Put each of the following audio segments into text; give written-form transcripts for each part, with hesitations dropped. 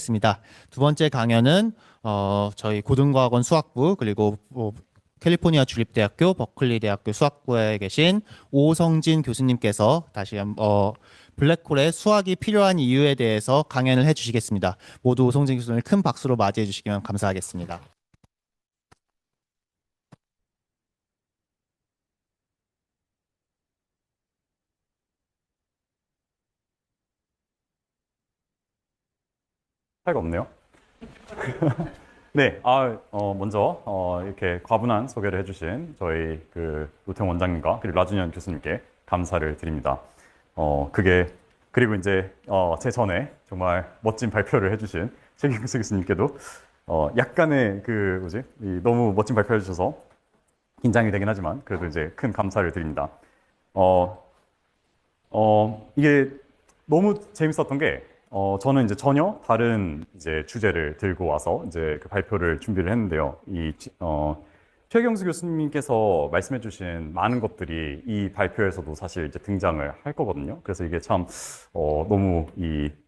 있습니다. 두 번째 강연은 저희 고등과학원 수학부 그리고 캘리포니아 주립대학교 버클리 대학교 수학부에 계신 오성진 교수님께서 다시 블랙홀의 수학이 필요한 이유에 대해서 강연을 해주시겠습니다. 모두 오성진 교수님을 큰 박수로 맞이해 주시면 감사하겠습니다. 차이가 없네요. 네, 먼저 이렇게 과분한 소개를 해주신 저희 노태웅 원장님과 그리고 라준현 교수님께 감사를 드립니다. 그리고 이제 제 전에 정말 멋진 발표를 해주신 최경수 교수님께도 약간의 너무 멋진 발표를 해주셔서 긴장이 되긴 하지만 그래도 이제 큰 감사를 드립니다. 이게 너무 재밌었던 게 저는 이제 전혀 다른 이제 주제를 들고 와서 이제 그 발표를 준비를 했는데요. 최경수 교수님께서 말씀해 주신 많은 것들이 이 발표에서도 사실 이제 등장을 할 거거든요. 그래서 이게 참, 너무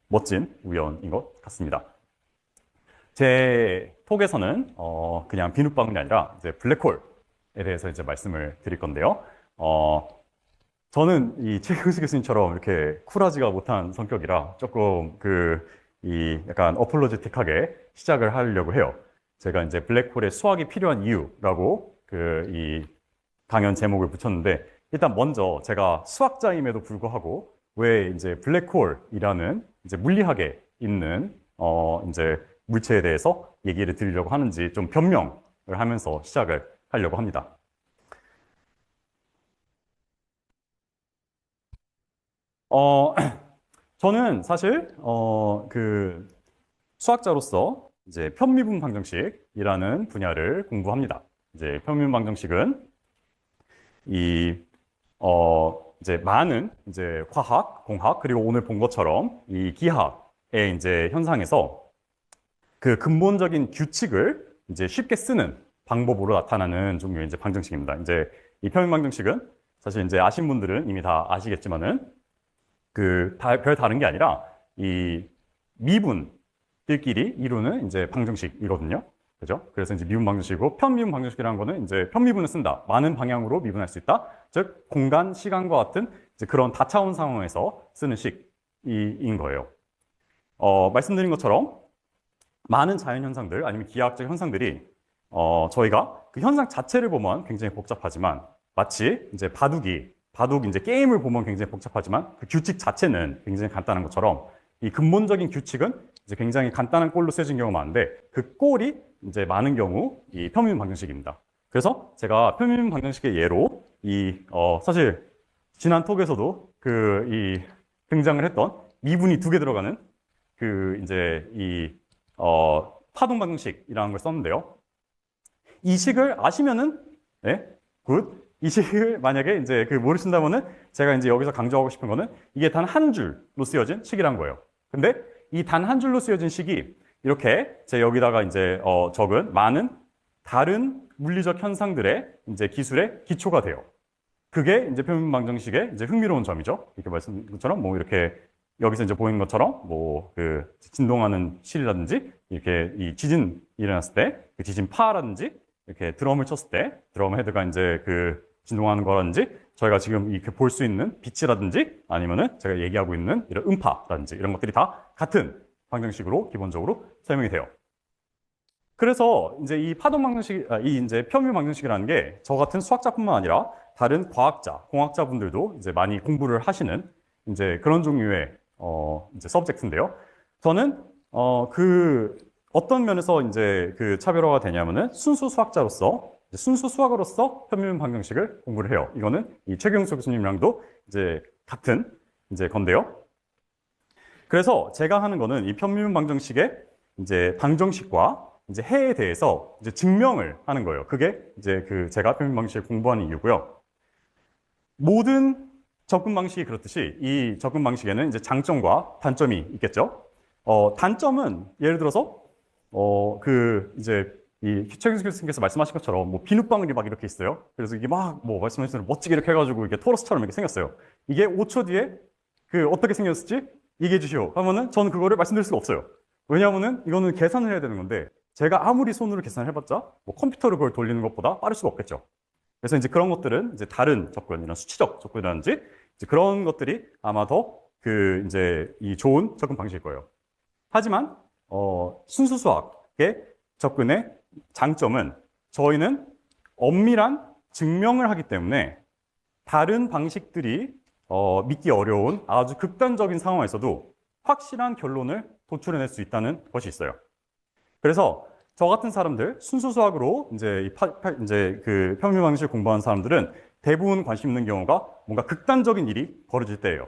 멋진 우연인 것 같습니다. 제 톡에서는, 그냥 비눗방울이 아니라 이제 블랙홀에 대해서 이제 말씀을 드릴 건데요. 저는 이 최경수 교수님처럼 이렇게 쿨하지가 못한 성격이라 조금 약간 어폴로지틱하게 시작을 하려고 해요. 제가 이제 블랙홀의 수학이 필요한 이유라고 이 강연 제목을 붙였는데 일단 먼저 제가 수학자임에도 불구하고 왜 이제 블랙홀이라는 이제 물리학에 있는 이제 물체에 대해서 얘기를 드리려고 하는지 좀 변명을 하면서 시작을 하려고 합니다. 저는 사실, 수학자로서 이제 편미분 방정식이라는 분야를 공부합니다. 이제 편미분 방정식은 이제 많은 이제 화학, 공학, 그리고 오늘 본 것처럼 이 기하의 이제 현상에서 그 근본적인 규칙을 이제 쉽게 쓰는 방법으로 나타나는 종류의 이제 방정식입니다. 이제 이 편미분 방정식은 사실 이제 아신 분들은 이미 다 아시겠지만은 별 다른 게 아니라 이 미분들끼리 이루는 이제 방정식이거든요. 그죠? 그래서 이제 미분 방정식이고 편미분 방정식이라는 거는 이제 편미분을 쓴다. 많은 방향으로 미분할 수 있다. 즉 공간, 시간과 같은 이제 그런 다차원 상황에서 쓰는 식인 거예요. 말씀드린 것처럼 많은 자연 현상들 아니면 기하학적 현상들이 저희가 그 현상 자체를 보면 굉장히 복잡하지만 마치 이제 바둑 이제 게임을 보면 굉장히 복잡하지만 그 규칙 자체는 굉장히 간단한 것처럼 이 근본적인 규칙은 이제 굉장히 간단한 꼴로 쓰여진 경우가 많은데 그 꼴이 이제 많은 경우 이 편미분 방정식입니다. 그래서 제가 편미분 방정식의 예로 사실 지난 톡에서도 등장을 했던 미분이 2개 들어가는 파동 방정식이라는 걸 썼는데요. 이 식을 아시면은 네, 굿. 이 식을 만약에 이제 모르신다면은 제가 이제 여기서 강조하고 싶은 거는 이게 단 한 줄로 쓰여진 식이란 거예요. 근데 이 단 한 줄로 쓰여진 식이 이렇게 제가 여기다가 이제 적은 많은 다른 물리적 현상들의 이제 기술의 기초가 돼요. 그게 이제 편미분 방정식의 이제 흥미로운 점이죠. 이렇게 말씀드린 것처럼 뭐 이렇게 여기서 이제 보이는 것처럼 진동하는 실이라든지 이렇게 이 지진이 일어났을 때 그 지진파라든지 이렇게 드럼을 쳤을 때 드럼 헤드가 이제 진동하는 거라든지 저희가 지금 이렇게 볼 수 있는 빛이라든지 아니면은 제가 얘기하고 있는 이런 음파라든지 이런 것들이 다 같은 방정식으로 기본적으로 설명이 돼요. 그래서 이제 이 파동 방정식, 이제 편미분 방정식이라는 게 저 같은 수학자뿐만 아니라 다른 과학자, 공학자 분들도 이제 많이 공부를 하시는 이제 그런 종류의 이제 서브젝트인데요. 저는 어떤 면에서 이제 차별화가 되냐면은 순수 수학자로서 순수 수학으로서 편미분 방정식을 공부를 해요. 이거는 이 최경수 교수님이랑도 이제 같은 이제 건데요. 그래서 제가 하는 거는 이 편미분 방정식의 이제 방정식과 이제 해에 대해서 이제 증명을 하는 거예요. 그게 이제 제가 편미분 방정식을 공부하는 이유고요. 모든 접근 방식이 그렇듯이 이 접근 방식에는 이제 장점과 단점이 있겠죠. 단점은 예를 들어서 이제 이 최경수 교수님께서 말씀하신 것처럼 뭐 비눗방울이 막 이렇게 있어요. 그래서 이게 막 뭐 말씀하신 대로 멋지게 이렇게 해가지고 이게 토러스처럼 이렇게 생겼어요. 이게 5초 뒤에 어떻게 생겼을지 얘기해 주시오 하면은 저는 그거를 말씀드릴 수가 없어요. 왜냐하면은 이거는 계산을 해야 되는 건데 제가 아무리 손으로 계산을 해봤자 뭐 컴퓨터로 그걸 돌리는 것보다 빠를 수가 없겠죠. 그래서 이제 그런 것들은 이제 다른 접근, 이런 수치적 접근이라든지 이제 그런 것들이 아마 더 그 이제 이 좋은 접근 방식일 거예요. 하지만 순수 수학의 접근의 장점은 저희는 엄밀한 증명을 하기 때문에 다른 방식들이 믿기 어려운 아주 극단적인 상황에서도 확실한 결론을 도출해낼 수 있다는 것이 있어요. 그래서 저 같은 사람들, 순수 수학으로 이제 이제 그 평면 방식을 공부하는 사람들은 대부분 관심 있는 경우가 뭔가 극단적인 일이 벌어질 때예요.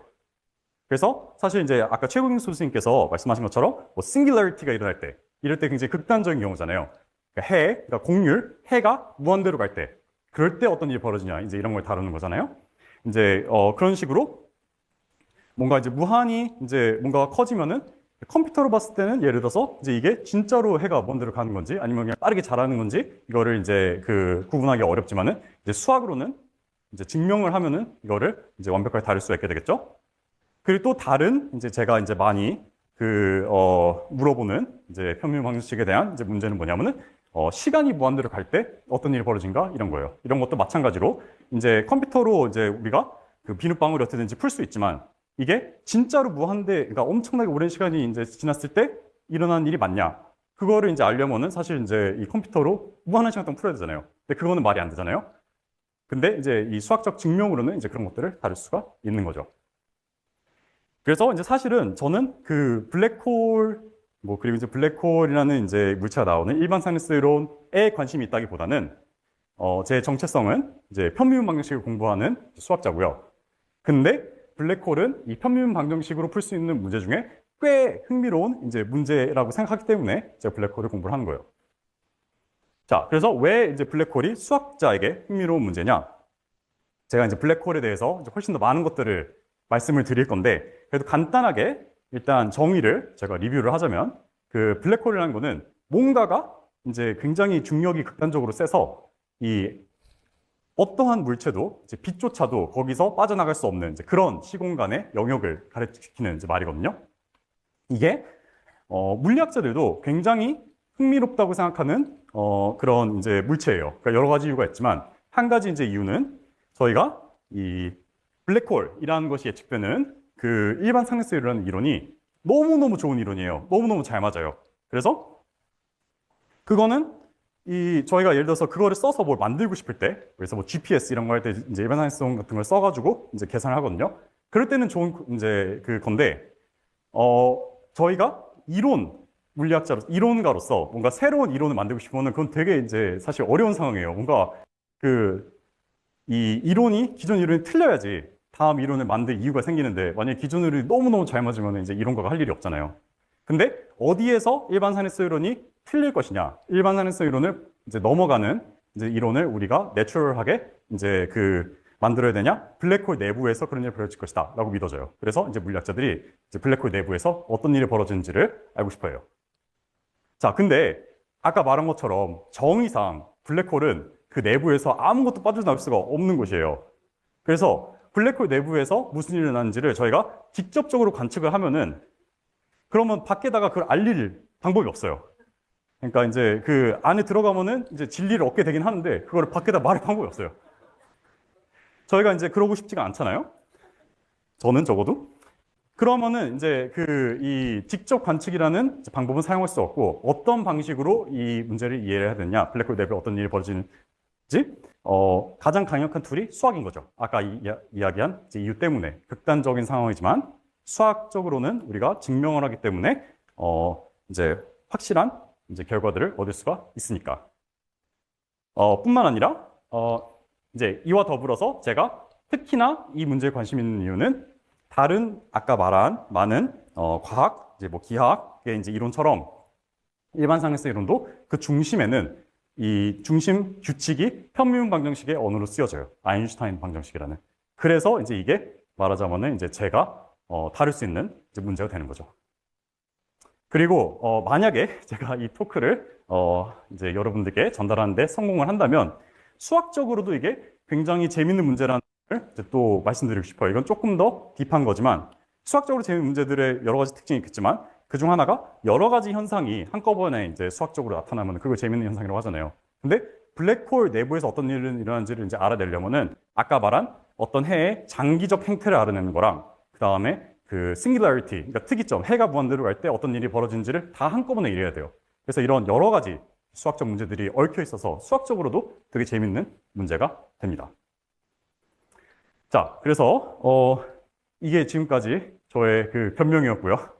그래서 사실 이제 아까 최국인 선생님께서 말씀하신 것처럼 뭐 싱귤러리티가 일어날 때, 이럴 때 굉장히 극단적인 경우잖아요. 그러니까 공률, 해가 무한대로 갈 때, 그럴 때 어떤 일이 벌어지냐, 이제 이런 걸 다루는 거잖아요. 이제 그런 식으로 뭔가 이제 무한히 이제 뭔가가 커지면은 컴퓨터로 봤을 때는 예를 들어서 이제 이게 진짜로 해가 무한대로 가는 건지 아니면 그냥 빠르게 자라는 건지 이거를 이제 그 구분하기 어렵지만은 이제 수학으로는 이제 증명을 하면은 이거를 이제 완벽하게 다룰 수가 있게 되겠죠. 그리고 또 다른 이제 제가 이제 많이 물어보는 이제 평면 방정식에 대한 이제 문제는 뭐냐면은 시간이 무한대로 갈 때 어떤 일이 벌어진가 이런 거예요. 이런 것도 마찬가지로 이제 컴퓨터로 이제 우리가 그 비눗방울이 어떻게든지 풀 수 있지만 이게 진짜로 무한대, 그러니까 엄청나게 오랜 시간이 이제 지났을 때 일어나는 일이 맞냐? 그거를 이제 알려면은 사실 이제 이 컴퓨터로 무한한 시간 동안 풀어야 되잖아요. 근데 그거는 말이 안 되잖아요. 근데 이제 이 수학적 증명으로는 이제 그런 것들을 다룰 수가 있는 거죠. 그래서 이제 사실은 저는 그 블랙홀, 뭐 그리고 이제 블랙홀이라는 이제 물체가 나오는 일반 사이언스 이론에 관심이 있다기보다는 제 정체성은 이제 편미분 방정식을 공부하는 수학자고요. 근데 블랙홀은 이 편미분 방정식으로 풀 수 있는 문제 중에 꽤 흥미로운 이제 문제라고 생각하기 때문에 제가 블랙홀을 공부를 하는 거예요. 자, 그래서 왜 이제 블랙홀이 수학자에게 흥미로운 문제냐? 제가 이제 블랙홀에 대해서 이제 훨씬 더 많은 것들을 말씀을 드릴 건데, 그래도 간단하게 일단 정의를 제가 리뷰를 하자면, 그 블랙홀이라는 거는 뭔가가 이제 굉장히 중력이 극단적으로 세서 이 어떠한 물체도 이제 빛조차도 거기서 빠져나갈 수 없는 이제 그런 시공간의 영역을 가리키는 이제 말이거든요. 이게 물리학자들도 굉장히 흥미롭다고 생각하는 그런 이제 물체예요. 그러니까 여러 가지 이유가 있지만 한 가지 이제 이유는 저희가 이 블랙홀이라는 것이 예측되는 그 일반 상승 이론이 너무너무 좋은 이론이에요. 너무너무 잘 맞아요. 그래서 그거는 저희가 예를 들어서 그거를 써서 뭘 만들고 싶을 때, 그래서 뭐 GPS 이런 거 할 때 이제 일반 상승 같은 걸 써가지고 이제 계산을 하거든요. 그럴 때는 좋은 이제 그 건데, 저희가 이론가로서 뭔가 새로운 이론을 만들고 싶으면 그건 되게 이제 사실 어려운 상황이에요. 뭔가 이 이론이 기존 이론이 틀려야지 다음 이론을 만들 이유가 생기는데 만약에 기존 이론이 너무너무 잘 맞으면 이제 이론가가 할 일이 없잖아요. 근데 어디에서 일반 산해성 이론이 틀릴 것이냐? 일반 산해성 이론을 이제 넘어가는 이제 이론을 우리가 내추럴하게 이제 만들어야 되냐? 블랙홀 내부에서 그런 일이 벌어질 것이다라고 믿어져요. 그래서 이제 물리학자들이 이제 블랙홀 내부에서 어떤 일이 벌어지는지를 알고 싶어요. 자, 근데 아까 말한 것처럼 정의상 블랙홀은 그 내부에서 아무것도 빠져나올 수가 없는 곳이에요. 그래서 블랙홀 내부에서 무슨 일이 일어나는지를 저희가 직접적으로 관측을 하면은 그러면 밖에다가 그걸 알릴 방법이 없어요. 그러니까 이제 그 안에 들어가면은 이제 진리를 얻게 되긴 하는데 그거를 밖에다 말할 방법이 없어요. 저희가 이제 그러고 싶지가 않잖아요. 저는 적어도. 그러면은 이제 이 직접 관측이라는 방법은 사용할 수 없고 어떤 방식으로 이 문제를 이해를 해야 되냐, 블랙홀 내부에 어떤 일이 벌어지는지 가장 강력한 툴이 수학인 거죠. 아까 이야기한 이제 이유 때문에 극단적인 상황이지만 수학적으로는 우리가 증명을 하기 때문에 이제 확실한 이제 결과들을 얻을 수가 있으니까. 뿐만 아니라 이제 이와 더불어서 제가 특히나 이 문제에 관심 있는 이유는 다른 아까 말한 많은 과학, 이제 뭐 기하학의 이제 이론처럼 일반 상승 이론도 그 중심에는 이 중심 규칙이 편미분 방정식의 언어로 쓰여져요. 아인슈타인 방정식이라는. 그래서 이제 이게 말하자면은 이제 제가 다룰 수 있는 이제 문제가 되는 거죠. 그리고 만약에 제가 이 토크를 이제 여러분들께 전달하는데 성공을 한다면 수학적으로도 이게 굉장히 재밌는 문제라는 걸 이제 또 말씀드리고 싶어요. 이건 조금 더 딥한 거지만 수학적으로 재밌는 문제들의 여러 가지 특징이 있겠지만 그중 하나가 여러 가지 현상이 한꺼번에 이제 수학적으로 나타나면 그걸 재밌는 현상이라고 하잖아요. 근데 블랙홀 내부에서 어떤 일이 일어나는지를 이제 알아내려면은 아까 말한 어떤 해의 장기적 행태를 알아내는 거랑 그 다음에 그 singularity, 그러니까 특이점, 해가 무한대로 갈 때 어떤 일이 벌어지는지를 다 한꺼번에 이해해야 돼요. 그래서 이런 여러 가지 수학적 문제들이 얽혀 있어서 수학적으로도 되게 재밌는 문제가 됩니다. 자, 그래서 이게 지금까지 저의 그 변명이었고요.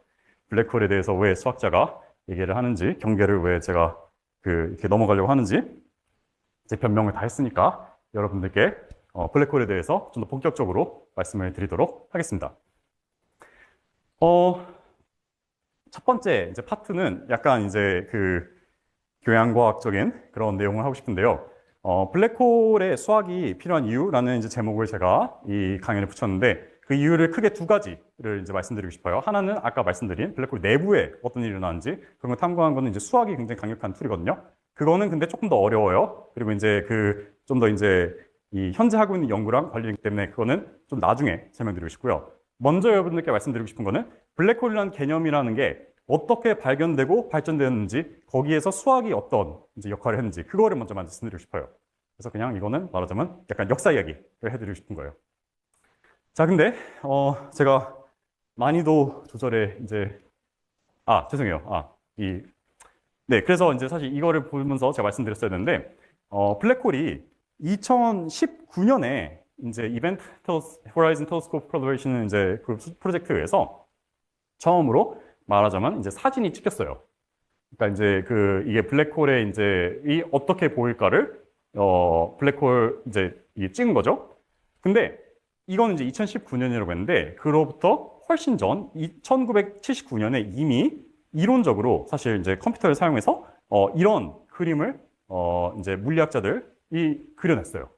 블랙홀에 대해서 왜 수학자가 얘기를 하는지, 경계를 왜 제가 이렇게 넘어가려고 하는지 제 변명을 다 했으니까 여러분들께 블랙홀에 대해서 좀 더 본격적으로 말씀을 드리도록 하겠습니다. 첫 번째 이제 파트는 약간 이제 그 교양과학적인 그런 내용을 하고 싶은데요. 블랙홀의 수학이 필요한 이유라는 이제 제목을 제가 이 강연에 붙였는데 그 이유를 크게 두 가지를 이제 말씀드리고 싶어요. 하나는 아까 말씀드린 블랙홀 내부에 어떤 일이 일어나는지 그런 걸 탐구하는 거는 이제 수학이 굉장히 강력한 툴이거든요. 그거는 근데 조금 더 어려워요. 그리고 이제 좀 더 이제 이 현재 하고 있는 연구랑 관련이기 때문에 그거는 좀 나중에 설명드리고 싶고요. 먼저 여러분들께 말씀드리고 싶은 거는 블랙홀이라는 개념이라는 게 어떻게 발견되고 발전되었는지 거기에서 수학이 어떤 이제 역할을 했는지 그거를 먼저 말씀드리고 싶어요. 그래서 그냥 이거는 말하자면 약간 역사 이야기를 해드리고 싶은 거예요. 자, 근데 제가 난이도 조절에 이제 죄송해요. 네, 그래서 이제 사실 이거를 보면서 제가 말씀드렸어야 되는데 블랙홀이 2019년에 이제 이벤트 호라이즌 텔레스코프 콜라보레이션 이제 그 프로젝트에서 처음으로 말하자면 이제 사진이 찍혔어요. 그러니까 이제 이게 블랙홀의 이제 이 어떻게 보일까를 블랙홀 이제 이게 찍은 거죠. 근데 이거는 이제 2019년이라고 했는데 그로부터 훨씬 전 1979년에 이미 이론적으로 사실 이제 컴퓨터를 사용해서 이런 그림을 이제 물리학자들이 그려냈어요.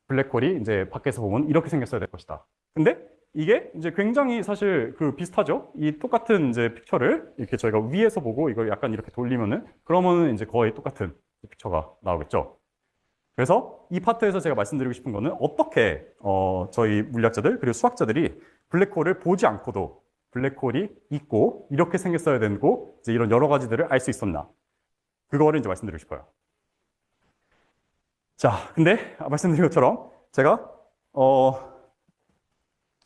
블랙홀이 이제 밖에서 보면 이렇게 생겼어야 될 것이다. 근데 이게 이제 굉장히 사실 비슷하죠. 이 똑같은 이제 픽처를 이렇게 저희가 위에서 보고 이걸 약간 이렇게 돌리면은 그러면은 이제 거의 똑같은 픽처가 나오겠죠. 그래서 이 파트에서 제가 말씀드리고 싶은 거는 어떻게 저희 물리학자들 그리고 수학자들이 블랙홀을 보지 않고도 블랙홀이 있고 이렇게 생겼어야 되고 이제 이런 여러 가지들을 알 수 있었나 그거를 이제 말씀드리고 싶어요. 자, 근데 말씀드린 것처럼 제가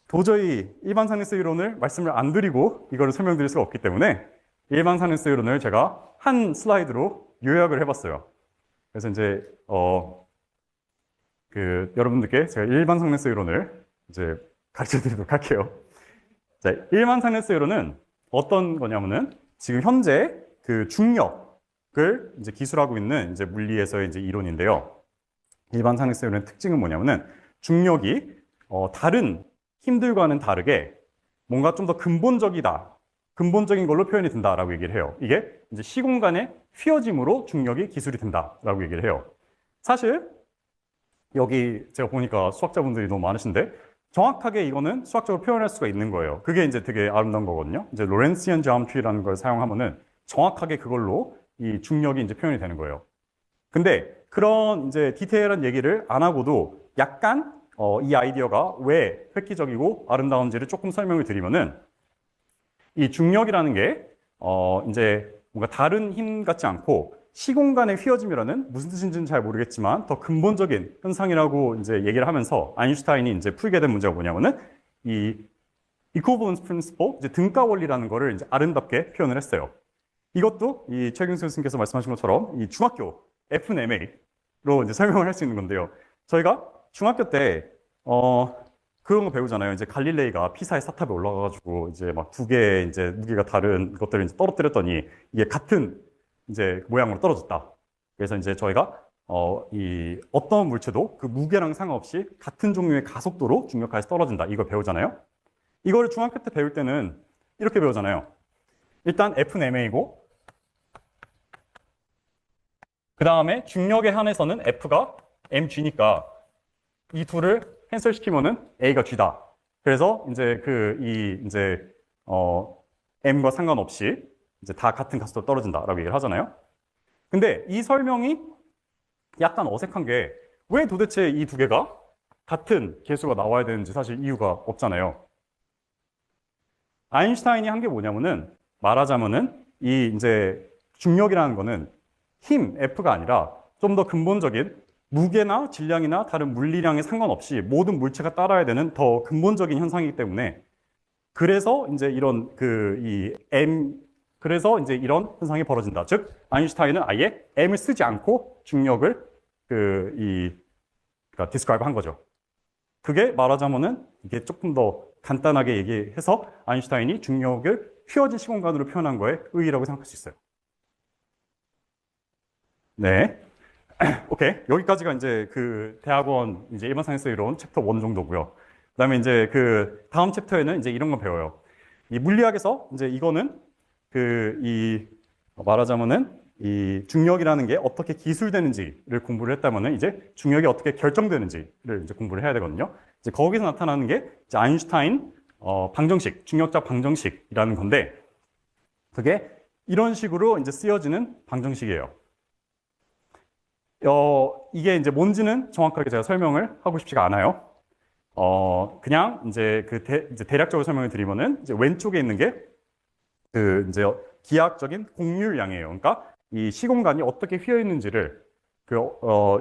도저히 일반 상대수 이론을 말씀을 안 드리고 이거를 설명드릴 수가 없기 때문에 일반 상대수 이론을 제가 한 슬라이드로 요약을 해봤어요. 그래서 이제 여러분들께 제가 일반 상대수 이론을 이제 가르쳐 드리도록 할게요. 자, 일반 상대수 이론은 어떤 거냐면은 지금 현재 그 중력을 이제 기술하고 있는 이제 물리에서의 이제 이론인데요. 일반 상대수 이론의 특징은 뭐냐면은 중력이 다른 힘들과는 다르게 뭔가 좀 더 근본적인 걸로 표현이 된다라고 얘기를 해요. 이게 이제 시공간의 휘어짐으로 중력이 기술이 된다라고 얘기를 해요. 사실 여기 제가 보니까 수학자분들이 너무 많으신데 정확하게 이거는 수학적으로 표현할 수가 있는 거예요. 그게 이제 되게 아름다운 거거든요. 이제 로렌시안 지오메트리라는 걸 사용하면은 정확하게 그걸로 이 중력이 이제 표현이 되는 거예요. 근데 그런 이제 디테일한 얘기를 안 하고도 약간 이 아이디어가 왜 획기적이고 아름다운지를 조금 설명을 드리면은 이 중력이라는 게 이제 뭔가 다른 힘 같지 않고 시공간의 휘어짐이라는 무슨 뜻인지는 잘 모르겠지만 더 근본적인 현상이라고 이제 얘기를 하면서 아인슈타인이 이제 풀게 된 문제가 뭐냐면은 이 equivalence principle, 이제 등가 원리라는 거를 이제 아름답게 표현을 했어요. 이것도 이 최경수 교수님께서 말씀하신 것처럼 이 중학교 FNMA로 이제 설명을 할 수 있는 건데요. 저희가 중학교 때 그런 거 배우잖아요. 이제 갈릴레이가 피사의 사탑에 올라가가지고 이제 막 두 개의 이제 무게가 다른 것들을 이제 떨어뜨렸더니 이게 같은 이제 모양으로 떨어졌다. 그래서 이제 저희가 이 어떤 물체도 그 무게랑 상관없이 같은 종류의 가속도로 중력하에서 떨어진다. 이걸 배우잖아요. 이거를 중학교 때 배울 때는 이렇게 배우잖아요. 일단 F는 ma고 그 다음에 중력에 한해서는 F가 mg니까 이 둘을 캔슬시키면은 A가 G다. 그래서 이제 M과 상관없이 이제 다 같은 가속도로 떨어진다라고 얘기를 하잖아요. 근데 이 설명이 약간 어색한 게 왜 도대체 이 두 개가 같은 계수가 나와야 되는지 사실 이유가 없잖아요. 아인슈타인이 한 게 뭐냐면은 말하자면은 이 이제 중력이라는 거는 힘 F가 아니라 좀 더 근본적인 무게나 질량이나 다른 물리량에 상관없이 모든 물체가 따라야 되는 더 근본적인 현상이기 때문에 그래서 이제 이런 그래서 이제 이런 현상이 벌어진다. 즉 아인슈타인은 아예 M을 쓰지 않고 중력을 그러니까 디스크라이브 한 거죠. 그게 말하자면은 이게 조금 더 간단하게 얘기해서 아인슈타인이 중력을 휘어진 시공간으로 표현한 거에 의의라고 생각할 수 있어요. 네. 오케이. 여기까지가 이제 그 대학원 이제 일반 사이언스 이론 챕터 1 정도고요. 그다음에 이제 그 다음 챕터에는 이제 이런 거 배워요. 이 물리학에서 이제 이거는 말하자면은 이 중력이라는 게 어떻게 기술되는지를 공부를 했다면은 이제 중력이 어떻게 결정되는지를 이제 공부를 해야 되거든요. 이제 거기서 나타나는 게 이제 아인슈타인 방정식, 중력적 방정식이라는 건데 그게 이런 식으로 이제 쓰여지는 방정식이에요. 이게 이제 뭔지는 정확하게 제가 설명을 하고 싶지가 않아요. 그냥 이제 이제 대략적으로 설명을 드리면은 이제 왼쪽에 있는 게 이제 기하학적인 곡률량이에요. 그러니까 이 시공간이 어떻게 휘어 있는지를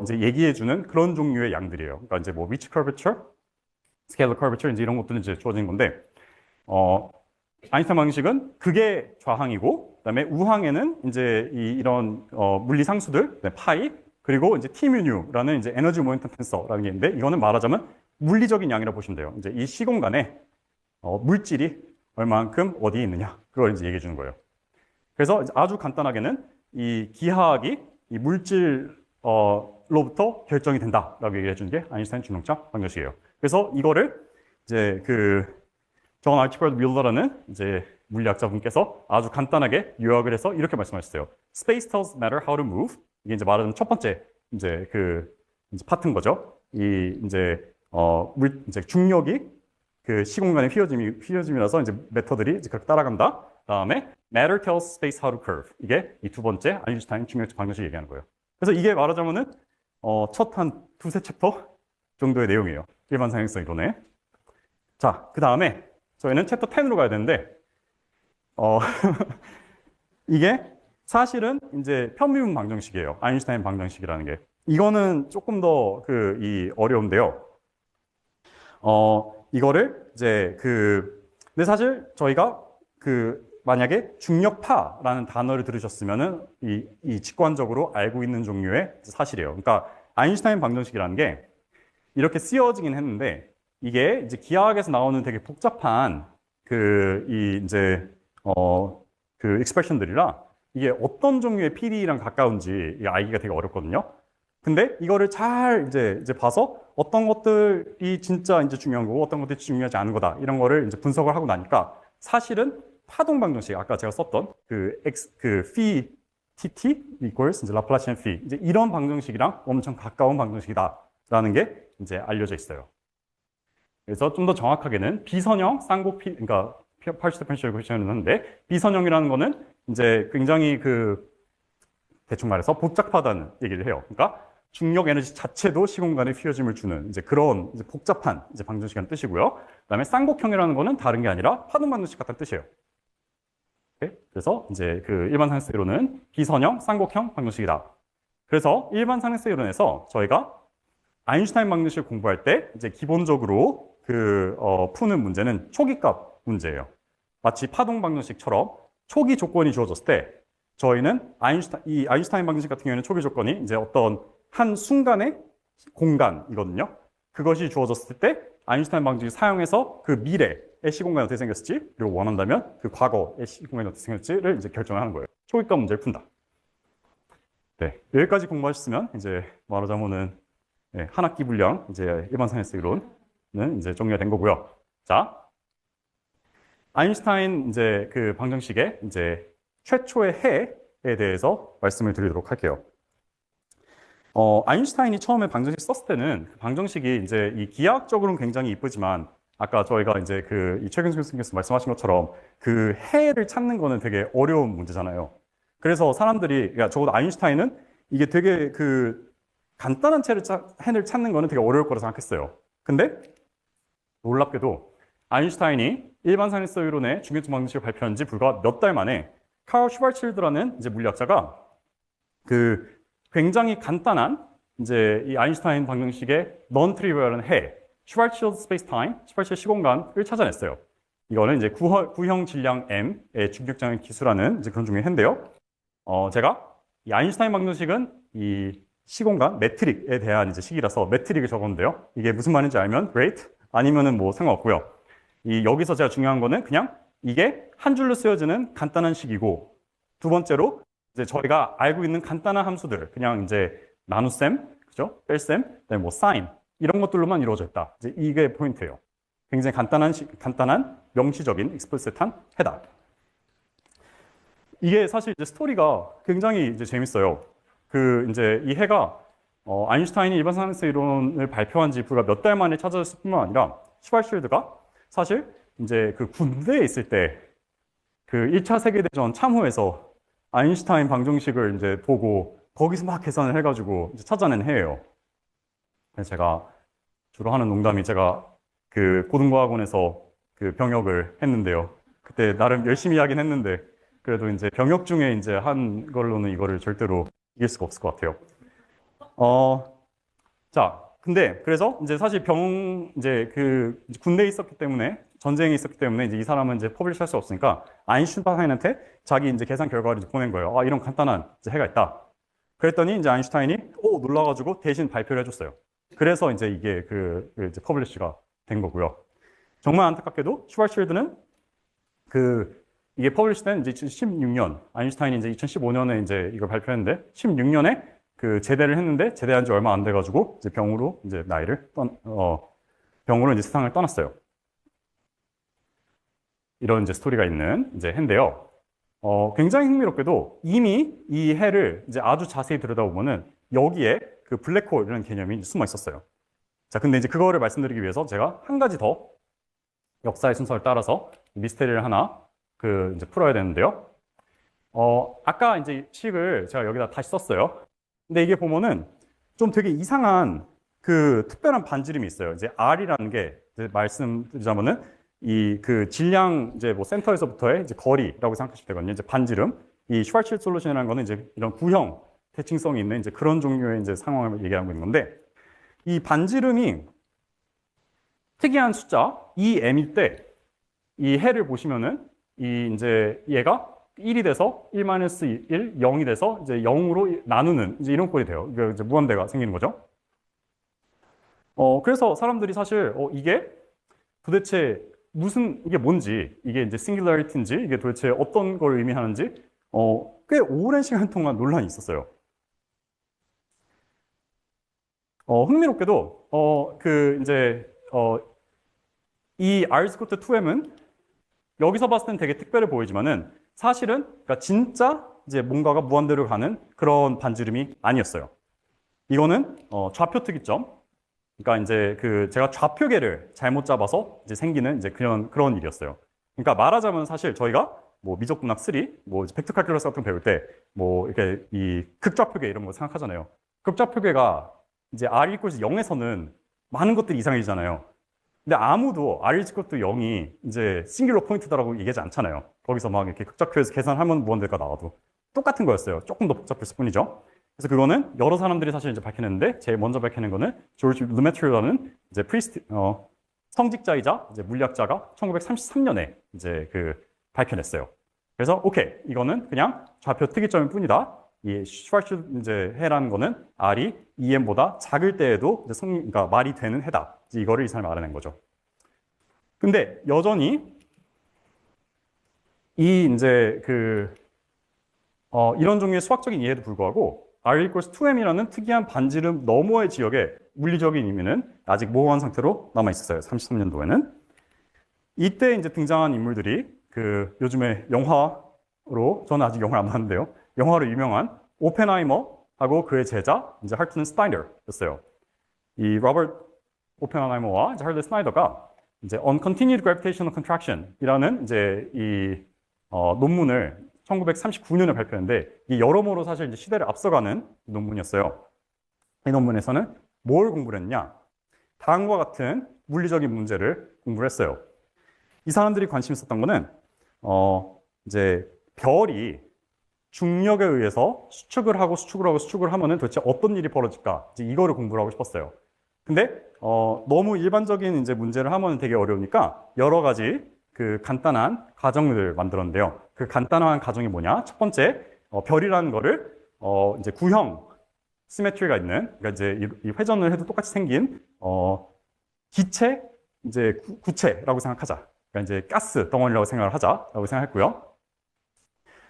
이제 얘기해주는 그런 종류의 양들이에요. 그러니까 이제 뭐 위치 커버처, 스케일러 커버처 이제 이런 것들은 이제 주어진 건데, 아인슈타인 방식은 그게 좌항이고, 그다음에 우항에는 이제 이런 물리 상수들, 파이 그리고 이제 T 뮤뉴라는 이제 에너지 모멘텀 텐서라는 게 있는데 이거는 말하자면 물리적인 양이라고 보시면 돼요. 이제 이 시공간에 물질이 얼만큼 어디에 있느냐 그걸 이제 얘기해 주는 거예요. 그래서 아주 간단하게는 이 기하학이 이 물질로부터 결정이 된다라고 얘기해 주는 게 아인슈타인 중력적 방정식이에요. 그래서 이거를 이제 존 아르치발드 윌러라는 이제 물리학자분께서 아주 간단하게 요약을 해서 이렇게 말씀하셨어요. Space tells matter how to move. 이게 이제 말하자면 첫 번째 이제 이제 파트인 거죠. 이제 중력이 그 시공간의 휘어짐이라서 이제 메터들이 이제 그렇게 따라간다. 다음에 matter tells space how to curve. 이게 이 두 번째 아인슈타인 중력적 방정식 얘기하는 거예요. 그래서 이게 말하자면은 첫 한 두세 챕터 정도의 내용이에요. 일반 상행성 이론에. 자, 그 다음에 저희는 챕터 10으로 가야 되는데 이게 사실은 이제 편미분 방정식이에요. 아인슈타인 방정식이라는 게. 이거는 조금 더 어려운데요. 이거를 이제 근데 사실 저희가 만약에 중력파라는 단어를 들으셨으면은 이 직관적으로 알고 있는 종류의 사실이에요. 그러니까 아인슈타인 방정식이라는 게 이렇게 쓰여지긴 했는데 이게 이제 기하학에서 나오는 되게 복잡한 이제 익스프레션들이라 이게 어떤 종류의 PD랑 가까운지 알기가 되게 어렵거든요. 근데 이거를 잘 이제 봐서 어떤 것들이 진짜 이제 중요한 거고 어떤 것들이 중요하지 않은 거다 이런 거를 이제 분석을 하고 나니까 사실은 파동 방정식 아까 제가 썼던 phi tt equals 이제 라플라시안 phi 이제 이런 방정식이랑 엄청 가까운 방정식이다라는 게 이제 알려져 있어요. 그래서 좀 더 정확하게는 비선형 쌍곡 그러니까 파르시트 디퍼런셜 이퀘이션을 하는데 비선형이라는 거는 이제 굉장히 대충 말해서 복잡하다는 얘기를 해요. 그러니까 중력 에너지 자체도 시공간에 휘어짐을 주는 이제 그런 이제 복잡한 이제 방정식이라는 뜻이고요. 그다음에 쌍곡형이라는 거는 다른 게 아니라 파동 방정식 같다는 뜻이에요. 오케이? 그래서 이제 일반 상승 이론은 비선형 쌍곡형 방정식이다. 그래서 일반 상승 이론에서 저희가 아인슈타인 방정식을 공부할 때 이제 기본적으로 푸는 문제는 초기값 문제예요. 마치 파동 방정식처럼 초기 조건이 주어졌을 때 저희는 아인슈타인 방정식 같은 경우에는 초기 조건이 이제 어떤 한 순간의 공간이거든요. 그것이 주어졌을 때 아인슈타인 방정식을 사용해서 미래의 시공간이 어떻게 생겼을지 그리고 원한다면 과거의 시공간이 어떻게 생겼을지를 이제 결정을 하는 거예요. 초기값 문제를 푼다. 네, 여기까지 공부하셨으면 이제 말하자면은 한 학기 분량 이제 일반 사이언스 이론은 이제 정리가 된 거고요. 자, 아인슈타인 이제 방정식의 이제 최초의 해에 대해서 말씀을 드리도록 할게요. 아인슈타인이 처음에 방정식 썼을 때는 방정식이 이제 이 기하학적으로는 굉장히 이쁘지만 아까 저희가 이제 이 최근수 교수님께서 말씀하신 것처럼 해를 찾는 거는 되게 어려운 문제잖아요. 그래서 사람들이 그러니까 적어도 아인슈타인은 이게 되게 간단한 해를 찾는 거는 되게 어려울 거라 생각했어요. 근데 놀랍게도 아인슈타인이 일반 산인성 이론의 중계점 방정식을 발표한 지 불과 몇 달 만에 카울 슈발츠르드라는 이제 물리학자가 그 굉장히 간단한 이제 이 아인슈타인 방정식의 non trivial한 해, 슈발츠르드 스페이스 타임, 슈발츠르드 시공간을 찾아냈어요. 이거는 이제 구형 질량 M의 중력장을 기술하는 이제 그런 종류의 해인데요. 제가 이 아인슈타인 방정식은 이 시공간 매트릭에 대한 이제 식이라서 매트릭을 적었는데요. 이게 무슨 말인지 알면 great, 아니면은 뭐 상관없고요. 이 여기서 제가 중요한 거는 그냥 이게 한 줄로 쓰여지는 간단한 식이고, 두 번째로 이제 저희가 알고 있는 간단한 함수들, 그냥 이제 나눗셈, 그죠? 뺄셈, 그다음에 뭐 사인 이런 것들로만 이루어져 있다. 이제 이게 포인트예요. 굉장히 간단한 명시적인 explicit한 해다. 이게 사실 이제 스토리가 굉장히 이제 재밌어요. 그 이제 이 해가 아인슈타인이 일반 상승 이론을 발표한 지 불과 몇 달 만에 찾아졌을 뿐만 아니라 슈발츠르드가 사실 이제 그 군대에 있을 때 그 1차 세계대전 참호에서 아인슈타인 방정식을 이제 보고 거기서 막 계산을 해가지고 이제 찾아낸 해예요. 그래서 제가 주로 하는 농담이 제가 그 고등과학원에서 그 병역을 했는데요. 그때 나름 열심히 하긴 했는데 그래도 이제 병역 중에 이제 한 걸로는 이거를 절대로 이길 수가 없을 것 같아요. 자, 근데 그래서 이제 사실 이제 그 군대에 있었기 때문에 전쟁이 있었기 때문에 이제 이 사람은 이제 퍼블리시 할 수 없으니까 아인슈타인한테 자기 이제 계산 결과를 이제 보낸 거예요. 아, 이런 간단한 이제 해가 있다. 그랬더니 이제 아인슈타인이 놀라가지고 대신 발표를 해줬어요. 그래서 이제 이게 그 이제 퍼블리시가 된 거고요. 정말 안타깝게도 슈발츠르드는 이게 퍼블리시된 이제 2016년, 아인슈타인이 이제 2015년에 이제 이걸 발표했는데 16년에 그 제대를 했는데 제대한 지 얼마 안 돼가지고 이제 병으로 이제 병으로 이제 세상을 떠났어요. 이런 이제 스토리가 있는 이제 해인데요. 굉장히 흥미롭게도 이미 이 해를 이제 아주 자세히 들여다보면은 여기에 그 블랙홀이라는 개념이 숨어 있었어요. 자, 근데 이제 그거를 말씀드리기 위해서 제가 한 가지 더 역사의 순서를 따라서 미스테리를 하나 이제 풀어야 되는데요. 아까 이제 식을 제가 여기다 다시 썼어요. 근데 이게 보면은 좀 되게 이상한 그 특별한 반지름이 있어요. 이제 R이라는 게 이제 말씀드리자면은 이 그 질량 이제 뭐 센터에서부터의 이제 거리라고 생각하시면 되거든요. 이제 반지름. 이 슈발츠르드 솔루션이라는 거는 이제 이런 구형 대칭성이 있는 이제 그런 종류의 이제 상황을 얘기하고 있는 건데 이 반지름이 특이한 숫자 2m일 때 이 해를 보시면은 이 이제 얘가 1이 돼서 1-1, 0이 돼서 이제 0으로 나누는 이제 이런 꼴이 돼요. 이게 이제 무한대가 생기는 거죠. 그래서 사람들이 사실 이게 도대체 이게 뭔지, 이게 이제 singularity인지, 이게 도대체 어떤 걸 의미하는지 꽤 오랜 시간 동안 논란이 있었어요. 흥미롭게도 이 R 스쿼트 2M은 여기서 봤을 땐 되게 특별해 보이지만은 사실은 그러니까 진짜 이제 뭔가가 무한대로 가는 그런 반지름이 아니었어요. 이거는 좌표 특이점. 그러니까 이제 제가 좌표계를 잘못 잡아서 이제 생기는 이제 그런 일이었어요. 그러니까 말하자면 사실 저희가 뭐 미적분학 3, 뭐 벡터 칼큘러스 같은 거 배울 때 뭐 이렇게 이 극좌표계 이런 거 생각하잖아요. 극좌표계가 이제 R equals 0에서는 많은 것들이 이상해지잖아요. 근데 아무도 R equals 0이 이제 싱귤러 포인트다라고 얘기하지 않잖아요. 거기서 막 이렇게 극좌표에서 계산하면 무한대가 나와도 똑같은 거였어요. 조금 더 복잡했을 뿐이죠. 그래서 그거는 여러 사람들이 사실 이제 밝혀냈는데 제일 먼저 밝혀낸 거는 조지 르메트르라는 이제 성직자이자 이제 물리학자가 1933년에 이제 밝혀냈어요. 그래서 오케이, 이거는 그냥 좌표 특이점일 뿐이다. 이 슈발츠 이제 해라는 거는 R이 EM보다 작을 때에도 이제 그러니까 말이 되는 해다. 이거를 이 사람이 알아낸 거죠. 근데 여전히 이 이제 이런 종류의 수학적인 이해에도 불구하고 R equals 2m이라는 특이한 반지름 너머의 지역에 물리적인 의미는 아직 모호한 상태로 남아 있었어요. 33년도에는. 이때 이제 등장한 인물들이 요즘에 영화로, 저는 아직 영화를 안 봤는데요. 영화로 유명한 오펜하이머하고 그의 제자 이제 할튼 스타이너였어요. 이 로버트 오펜하이머와 이제 할튼 스타이너가 이제 Uncontinued Gravitational Contraction이라는 이제 이 논문을 1939년에 발표했는데 이 여러모로 사실 이제 시대를 앞서가는 논문이었어요. 이 논문에서는 뭘 공부를 했냐? 다음과 같은 물리적인 문제를 공부를 했어요. 이 사람들이 관심 있었던 거는 이제 별이 중력에 의해서 수축을 하고 수축을 하고 수축을 하면은 도대체 어떤 일이 벌어질까? 이제 이거를 공부를 하고 싶었어요. 근데 너무 일반적인 이제 문제를 하면 되게 어려우니까 여러 가지 그 간단한 가정을 만들었는데요. 그 간단한 가정이 뭐냐? 첫 번째, 별이라는 거를 이제 구형 시메트리가 있는, 그러니까 이제 이 회전을 해도 똑같이 생긴 기체, 이제 구체라고 생각하자. 그러니까 이제 가스 덩어리라고 생각을 하자라고 생각했고요.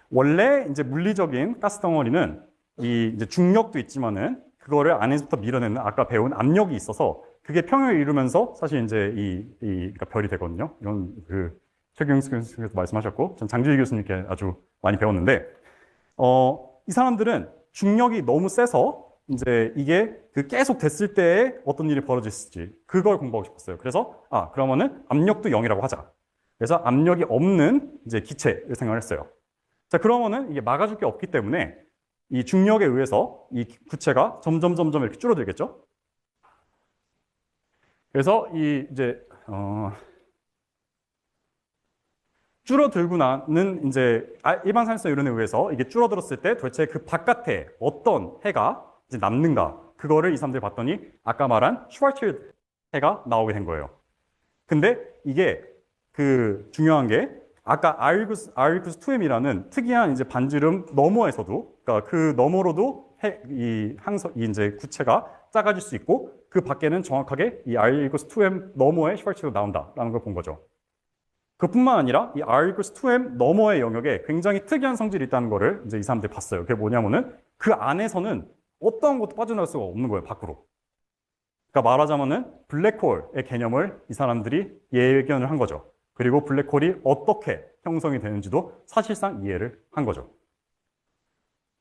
원래 이제 물리적인 가스 덩어리는 이 이제 중력도 있지만은 그거를 안에서부터 밀어내는 아까 배운 압력이 있어서 그게 평형을 이루면서 사실 이제 그러니까 별이 되거든요. 이건 그 최경수 교수님께서 말씀하셨고, 전 장주희 교수님께 아주 많이 배웠는데, 이 사람들은 중력이 너무 세서 이제 이게 그 계속 됐을 때에 어떤 일이 벌어졌을지 그걸 공부하고 싶었어요. 그래서 그러면은 압력도 0이라고 하자. 그래서 압력이 없는 이제 기체를 생각을 했어요. 자, 그러면은 이게 막아줄 게 없기 때문에 이 중력에 의해서 이 구체가 점점 이렇게 줄어들겠죠. 그래서 이제 줄어들고 나는 이제 일반 산소 이론에 의해서 이게 줄어들었을 때 도대체 그 바깥에 어떤 해가 이제 남는가, 그거를 이 사람들이 봤더니 아까 말한 슈왈츠칠드 해가 나오게 된 거예요. 근데 이게 그 중요한 게 아까 아르쿠스 2M이라는 특이한 이제 반지름 너머에서도, 그러니까 그 너머로도 이 이제 구체가 작아질 수 있고 그 밖에는 정확하게 이 아르쿠스 2M 너머에 슈왈츠칠드가 나온다라는 걸 본 거죠. 그뿐만 아니라 이 아르쿠스 2M 너머의 영역에 굉장히 특이한 성질이 있다는 거를 이제 이 사람들이 봤어요. 그게 뭐냐면은 그 안에서는 어떠한 것도 빠져나갈 수가 없는 거예요, 밖으로. 그러니까 말하자면은 블랙홀의 개념을 이 사람들이 예견을 한 거죠. 그리고 블랙홀이 어떻게 형성이 되는지도 사실상 이해를 한 거죠.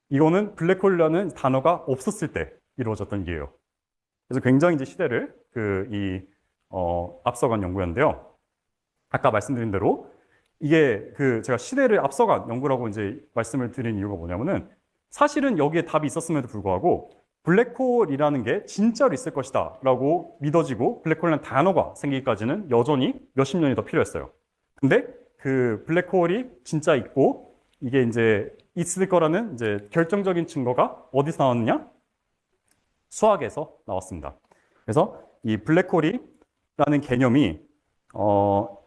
이거는 블랙홀이라는 단어가 없었을 때 이루어졌던 일이에요. 그래서 굉장히 이제 시대를 앞서간 연구였는데요. 아까 말씀드린 대로 이게 제가 시대를 앞서간 연구라고 이제 말씀을 드린 이유가 뭐냐면은 사실은 여기에 답이 있었음에도 불구하고 블랙홀이라는 게 진짜로 있을 것이다 라고 믿어지고 블랙홀이라는 단어가 생기기까지는 여전히 몇십 년이 더 필요했어요. 근데 그 블랙홀이 진짜 있고 이게 이제 있을 거라는 이제 결정적인 증거가 어디서 나왔느냐? 수학에서 나왔습니다. 그래서 이 블랙홀이라는 개념이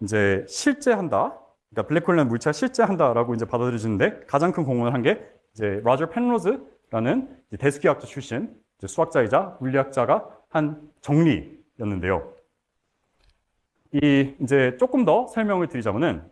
이제 실제한다. 그러니까 블랙홀이라는 물체가 실제한다라고 이제 받아들여지는데 가장 큰 공헌을 한 게 이제 로저 펜로즈라는 대수기학자 출신 이제 수학자이자 물리학자가 한 정리였는데요. 이제 조금 더 설명을 드리자면은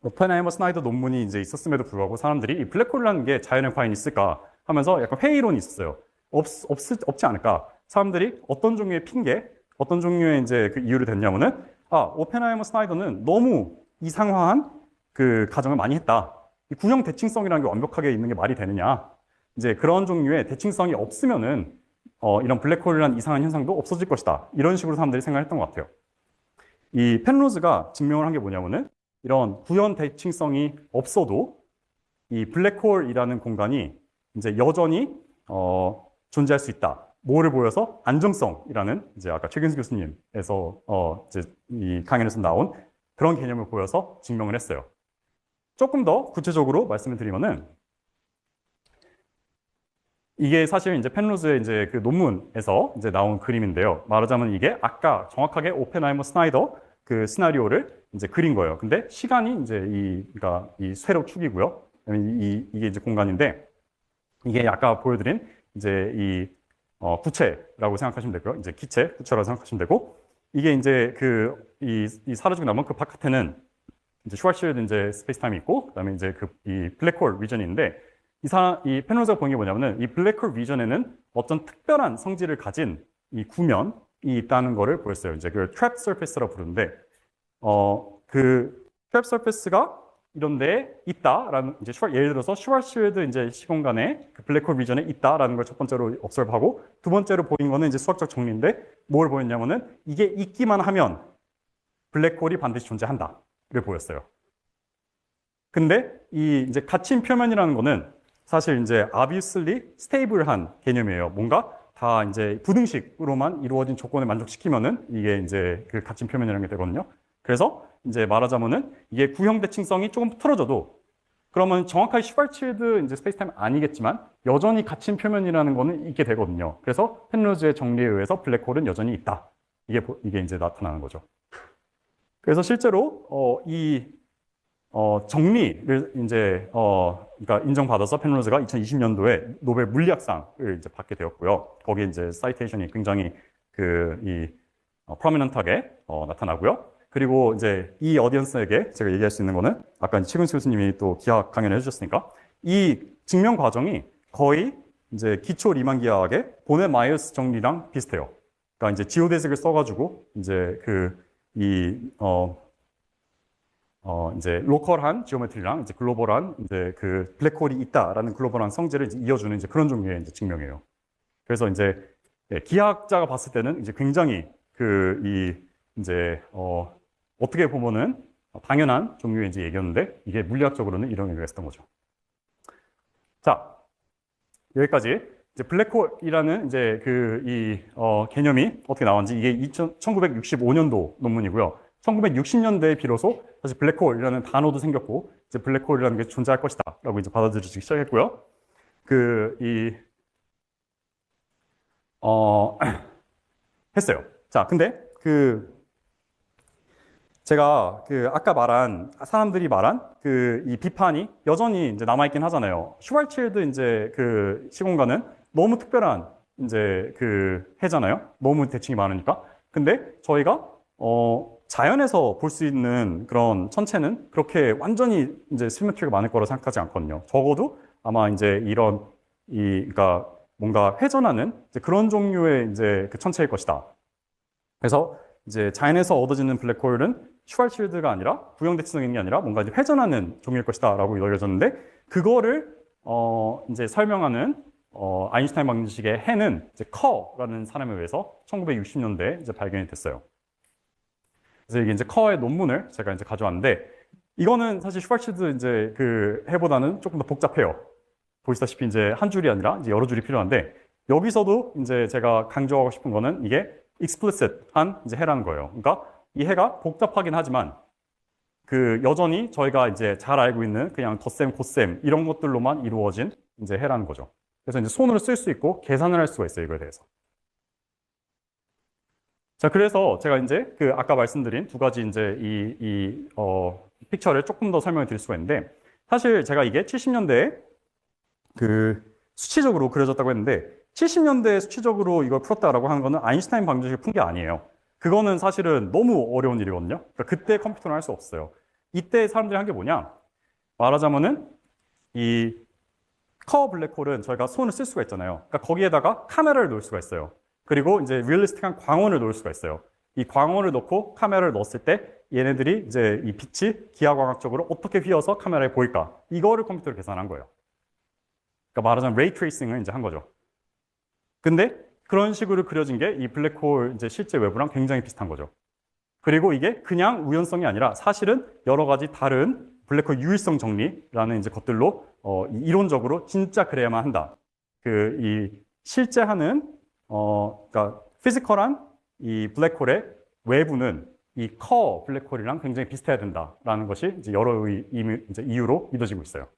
오펜하이머 스나이더 논문이 이제 있었음에도 불구하고 사람들이 이 블랙홀이라는 게 자연의 과연 있을까 하면서 약간 회의론이 있었어요. 없지 않을까? 사람들이 어떤 종류의 핑계, 어떤 종류의 이제 그 이유를 댔냐면은 오펜하이머 스나이더는 너무 이상화한 그 가정을 많이 했다. 이 구형 대칭성이라는 게 완벽하게 있는 게 말이 되느냐. 이제 그런 종류의 대칭성이 없으면은 이런 블랙홀이라는 이상한 현상도 없어질 것이다. 이런 식으로 사람들이 생각했던 것 같아요. 이 펜로즈가 증명을 한 게 뭐냐면은 이런 구현 대칭성이 없어도 이 블랙홀이라는 공간이 이제 여전히 존재할 수 있다. 뭐를 보여서 안정성이라는 이제 아까 최근수 교수님에서 이제 이 강연에서 나온 그런 개념을 보여서 증명을 했어요. 조금 더 구체적으로 말씀을 드리면은 이게 사실 이제 펜로즈의 이제 그 논문에서 이제 나온 그림인데요. 말하자면 이게 아까 정확하게 오펜하이머 스나이더 그 시나리오를 이제 그린 거예요. 근데 시간이 이제 그러니까 이 세로축이고요. 이게 이제 공간인데 이게 아까 보여드린 이제 이 구체라고 생각하시면 되고요. 이제 기체, 구체라고 생각하시면 되고 이게 이제 이 사라지고 나면 그 바깥에는 이제 슈왈츠칠드 이제 스페이스 타임이 있고 그다음에 이제 이 블랙홀 리전이 있는데 이 펜로즈가 보는 게 뭐냐면은 이 블랙홀 리전에는 어떤 특별한 성질을 가진 이 구면이 있다는 거를 보였어요. 이제 그 트랩 서페이스라고 부르는데 그 트랩 서페이스가 이런 데에 있다라는 이제 예를 들어서 슈왈츠칠드 이제 시공간에 그 블랙홀 리전에 있다라는 걸 첫 번째로 observe하고 두 번째로 보인 거는 이제 수학적 정리인데 뭘 보였냐면은 이게 있기만 하면 블랙홀이 반드시 존재한다를 보였어요. 근데 이 이제 갇힌 표면이라는 거는 사실 이제 obviously stable한 개념이에요. 뭔가 다 이제 부등식으로만 이루어진 조건을 만족시키면은 이게 이제 그 갇힌 표면이라는 게 되거든요. 그래서 이제 말하자면은 이게 구형 대칭성이 조금 틀어져도 그러면 정확하게 슈발츠일드 이제 스페이스타임 아니겠지만 여전히 갇힌 표면이라는 거는 있게 되거든요. 그래서 펜로즈의 정리에 의해서 블랙홀은 여전히 있다. 이게 이제 나타나는 거죠. 그래서 실제로 정리를 이제 그러니까 인정받아서 펜로즈가 2020년도에 노벨 물리학상을 이제 받게 되었고요. 거기에 이제 사이테이션이 굉장히 프로미넌트하게 나타나고요. 그리고 이제 이 어디언스에게 제가 얘기할 수 있는 거는 아까 최근수 교수님이 또 기하학 강연을 해주셨으니까 이 증명 과정이 거의 이제 기초 리만 기하학의 보네 마이어스 정리랑 비슷해요. 그러니까 이제 지오데식을 써가지고 이제 이제 로컬한 지오메트리랑 이제 글로벌한 이제 그 블랙홀이 있다라는 글로벌한 성질을 이제 이어주는 이제 그런 종류의 이제 증명이에요. 그래서 이제 기하학자가 봤을 때는 이제 굉장히 이제 어떻게 보면은 당연한 종류의 이제 얘기였는데 이게 물리학적으로는 이런 의미가 있었던 거죠. 자, 여기까지 이제 블랙홀이라는 이제 개념이 어떻게 나왔는지 이게 1965년도 논문이고요. 1960년대에 비로소 다시 블랙홀이라는 단어도 생겼고 이제 블랙홀이라는 게 존재할 것이다라고 이제 받아들여지기 시작했고요. 했어요. 자, 근데 제가 아까 말한 사람들이 말한 이 비판이 여전히 이제 남아있긴 하잖아요. 슈발츠일드 이제 시공간은 너무 특별한 이제 해잖아요. 너무 대칭이 많으니까. 근데 저희가 자연에서 볼 수 있는 그런 천체는 그렇게 완전히 이제 시메트리가 많을 거라 생각하지 않거든요. 적어도 아마 이제 그러니까 뭔가 회전하는 이제 그런 종류의 이제 천체일 것이다. 그래서 이제 자연에서 얻어지는 블랙홀은 슈발츠일드가 아니라 구형 대칭성이 있는 게 아니라 뭔가 이제 회전하는 종일 것이다라고 여겨졌는데 그거를 이제 설명하는 아인슈타인 방정식의 해는 이제 커라는 사람에 의해서 1960년대에 이제 발견이 됐어요. 그래서 이게 이제 커의 논문을 제가 이제 가져왔는데 이거는 사실 슈발츠일드 이제 해보다는 조금 더 복잡해요. 보시다시피 이제 한 줄이 아니라 이제 여러 줄이 필요한데 여기서도 이제 제가 강조하고 싶은 거는 이게 explicit한 이제 해라는 거예요. 그러니까 이 해가 복잡하긴 하지만 여전히 저희가 이제 잘 알고 있는 그냥 덧셈, 곱셈 이런 것들로만 이루어진 이제 해라는 거죠. 그래서 이제 손으로 쓸 수 있고 계산을 할 수가 있어요, 이거에 대해서. 자, 그래서 제가 이제 아까 말씀드린 두 가지 이제 픽처를 조금 더 설명을 드릴 수가 있는데 사실 제가 이게 70년대에 수치적으로 그려졌다고 했는데 70년대에 수치적으로 이걸 풀었다라고 하는 거는 아인슈타인 방정식을 푼 게 아니에요. 그거는 사실은 너무 어려운 일이거든요. 그러니까 그때 컴퓨터는 할 수 없어요. 이때 사람들이 한 게 뭐냐? 말하자면은 이 커 블랙홀은 저희가 손을 쓸 수가 있잖아요. 그러니까 거기에다가 카메라를 놓을 수가 있어요. 그리고 이제 리얼리스틱한 광원을 놓을 수가 있어요. 이 광원을 넣고 카메라를 넣었을 때 얘네들이 이제 이 빛이 기하광학적으로 어떻게 휘어서 카메라에 보일까? 이거를 컴퓨터로 계산한 거예요. 그러니까 말하자면 레이 트레이싱을 이제 한 거죠. 근데 그런 식으로 그려진 게 이 블랙홀 이제 실제 외부랑 굉장히 비슷한 거죠. 그리고 이게 그냥 우연성이 아니라 사실은 여러 가지 다른 블랙홀 유일성 정리라는 이제 것들로 이론적으로 진짜 그래야만 한다. 이 실제 하는 그러니까 피지컬한 이 블랙홀의 외부는 이 커 블랙홀이랑 굉장히 비슷해야 된다라는 것이 이제 여러 이제 이유로 믿어지고 있어요.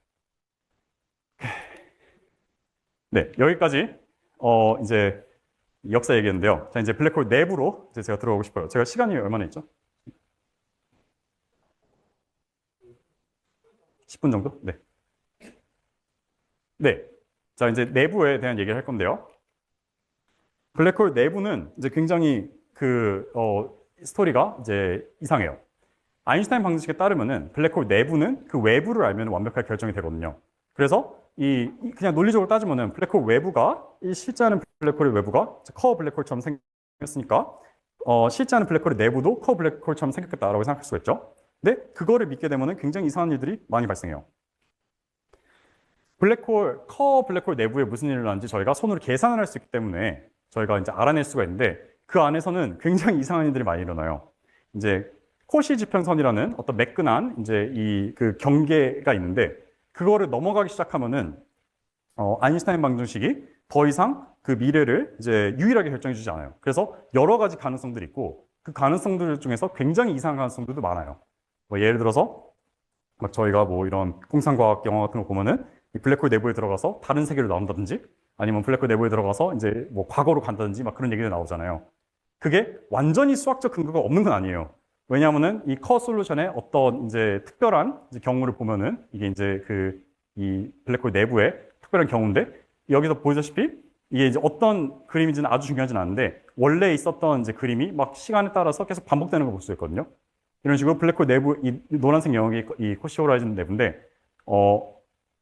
네, 여기까지 이제 역사 얘기했는데요. 자, 이제 블랙홀 내부로 이제 제가 들어가고 싶어요. 제가 시간이 얼마나 있죠? 10분 정도? 네. 네. 자, 이제 내부에 대한 얘기를 할 건데요. 블랙홀 내부는 이제 굉장히 스토리가 이제 이상해요. 아인슈타인 방정식에 따르면은 블랙홀 내부는 그 외부를 알면 완벽하게 결정이 되거든요. 그래서 그냥 논리적으로 따지면은 블랙홀 외부가 이 실제 하는 블랙홀의 외부가 커 블랙홀처럼 생겼으니까 실제 하는 블랙홀의 내부도 커 블랙홀처럼 생겼겠다라고 생각할 수가 있죠. 근데 그거를 믿게 되면은 굉장히 이상한 일들이 많이 발생해요. 커 블랙홀 내부에 무슨 일을 하는지 저희가 손으로 계산을 할 수 있기 때문에 저희가 이제 알아낼 수가 있는데 그 안에서는 굉장히 이상한 일들이 많이 일어나요. 이제 코시 지평선이라는 어떤 매끈한 이제 경계가 있는데 그거를 넘어가기 시작하면은 아인슈타인 방정식이 더 이상 그 미래를 이제 유일하게 결정해 주지 않아요. 그래서 여러 가지 가능성들이 있고 그 가능성들 중에서 굉장히 이상한 가능성들도 많아요. 뭐 예를 들어서 막 저희가 뭐 이런 공상과학 영화 같은 거 보면은 이 블랙홀 내부에 들어가서 다른 세계로 나온다든지 아니면 블랙홀 내부에 들어가서 이제 뭐 과거로 간다든지 막 그런 얘기가 나오잖아요. 그게 완전히 수학적 근거가 없는 건 아니에요. 왜냐하면은 이 커 솔루션의 어떤 이제 특별한 이제 경우를 보면은 이게 이제 그 이 블랙홀 내부의 특별한 경우인데 여기서 보여다시피 이게 이제 어떤 그림인지는 아주 중요하진 않은데 원래 있었던 이제 그림이 막 시간에 따라서 계속 반복되는 걸 볼 수 있거든요. 이런 식으로 블랙홀 내부 이 노란색 영역이 이 코시 호라이즌 내부인데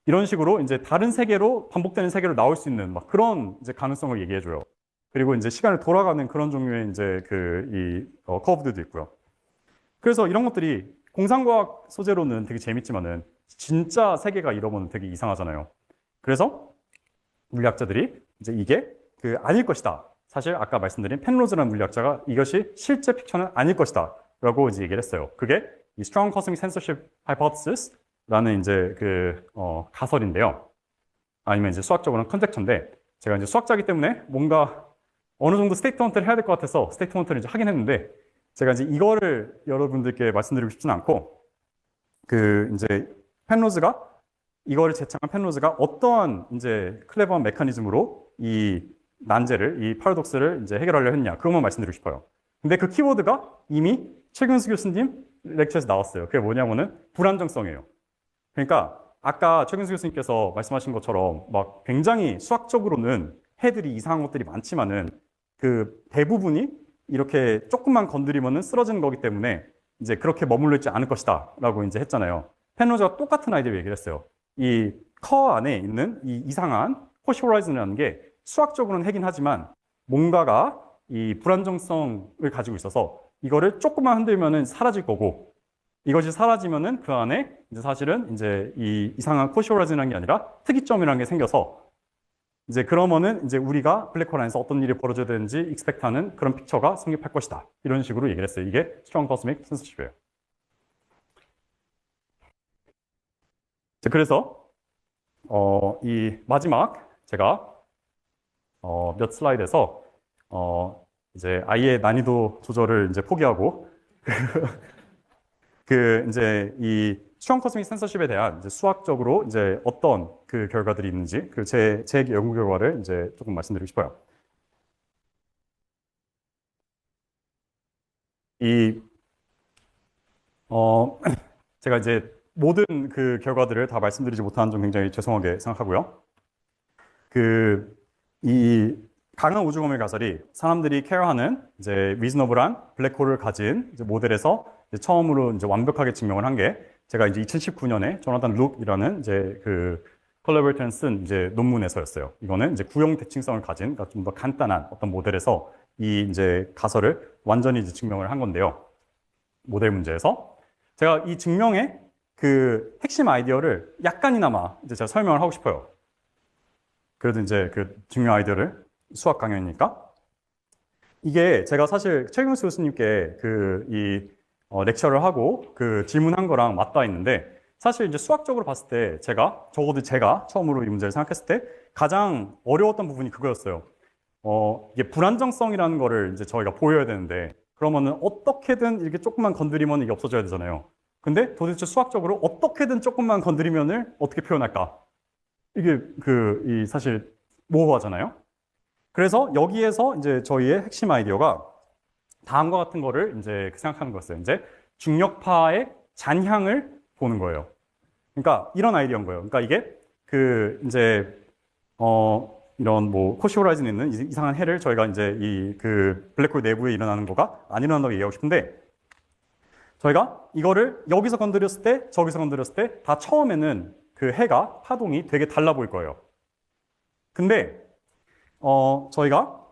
이런 식으로 이제 다른 세계로 반복되는 세계로 나올 수 있는 막 그런 이제 가능성을 얘기해 줘요. 그리고 이제 시간을 돌아가는 그런 종류의 이제 커브들도 있고요. 그래서 이런 것들이 공상과학 소재로는 되게 재밌지만은 진짜 세계가 이러면 되게 이상하잖아요. 그래서 물리학자들이 이제 이게 아닐 것이다. 사실 아까 말씀드린 펜로즈라는 물리학자가 이것이 실제 픽처는 아닐 것이다. 라고 이제 얘기를 했어요. 그게 이 Strong Cosmic Censorship Hypothesis라는 이제 가설인데요. 아니면 이제 수학적으로는 컨젝처인데 제가 이제 수학자이기 때문에 뭔가 어느 정도 스테이트먼트를 해야 될 것 같아서 스테이트먼트를 이제 하긴 했는데 제가 이제 이거를 여러분들께 말씀드리고 싶지는 않고 이제 펜로즈가 이거를 제창한 펜로즈가 어떠한 이제 클레버한 메커니즘으로 이 난제를 이 파라독스를 이제 해결하려 했냐 그것만 말씀드리고 싶어요. 근데 그 키워드가 이미 최근수 교수님 렉처에서 나왔어요. 그게 뭐냐면은 불안정성이에요. 그러니까 아까 최근수 교수님께서 말씀하신 것처럼 막 굉장히 수학적으로는 해들이 이상한 것들이 많지만은 그 대부분이 이렇게 조금만 건드리면은 쓰러지는 거기 때문에 이제 그렇게 머물러 있지 않을 것이다라고 이제 했잖아요. 펜로즈가 똑같은 아이디어를 얘기를 했어요. 이 커 안에 있는 이 이상한 코시 호라이즌이라는 게 수학적으로는 해긴 하지만 뭔가가 이 불안정성을 가지고 있어서 이거를 조금만 흔들면은 사라질 거고 이것이 사라지면은 그 안에 이제 사실은 이제 이 이상한 코시 호라이즌이라는 게 아니라 특이점이라는 게 생겨서 이제 그러면은 이제 우리가 블랙홀 안에서 어떤 일이 벌어져야 되는지 익스펙트하는 그런 픽처가 성립할 것이다. 이런 식으로 얘기를 했어요. 이게 Strong Cosmic Censorship이에요. 그래서 이 마지막 제가 몇 슬라이드에서 이제 아예 난이도 조절을 이제 포기하고 이제 이 스트롱 코스믹 센서십에 대한 이제 수학적으로 이제 어떤 그 결과들이 있는지 제 연구 결과를 이제 조금 말씀드리고 싶어요. 이 제가 이제 모든 그 결과들을 다 말씀드리지 못하는 점 굉장히 죄송하게 생각하고요. 이 강한 우주검의 가설이 사람들이 케어하는 이제 리즈너블한 블랙홀을 가진 이제 모델에서 이제 처음으로 이제 완벽하게 증명을 한 게 제가 이제 2019년에 조나단 룩이라는 이제 컬래버레이터는 쓴 이제 논문에서였어요. 이거는 이제 구형 대칭성을 가진 그러니까 좀 더 간단한 어떤 모델에서 이 이제 가설을 완전히 이제 증명을 한 건데요. 모델 문제에서 제가 이 증명의 핵심 아이디어를 약간이나마 이제 제가 설명을 하고 싶어요. 그래도 이제 증명 아이디어를 수학 강연이니까 이게 제가 사실 최경수 교수님께 렉처를 하고 질문한 거랑 맞닿아 있는데 사실 이제 수학적으로 봤을 때 적어도 제가 처음으로 이 문제를 생각했을 때 가장 어려웠던 부분이 그거였어요. 이게 불안정성이라는 거를 이제 저희가 보여야 되는데 그러면은 어떻게든 이렇게 조금만 건드리면 이게 없어져야 되잖아요. 근데 도대체 수학적으로 어떻게든 조금만 건드리면을 어떻게 표현할까? 이게 사실 모호하잖아요. 그래서 여기에서 이제 저희의 핵심 아이디어가 다음과 같은 거를 이제 생각하는 거였어요. 이제 중력파의 잔향을 보는 거예요. 그러니까 이런 아이디어인 거예요. 그러니까 이게 이제 이런 뭐 코시 호라이즌에 있는 이상한 해를 저희가 이제 블랙홀 내부에 일어나는 거가 안 일어난다고 얘기하고 싶은데 저희가 이거를 여기서 건드렸을 때 저기서 건드렸을 때 다 처음에는 해가 파동이 되게 달라 보일 거예요. 근데 저희가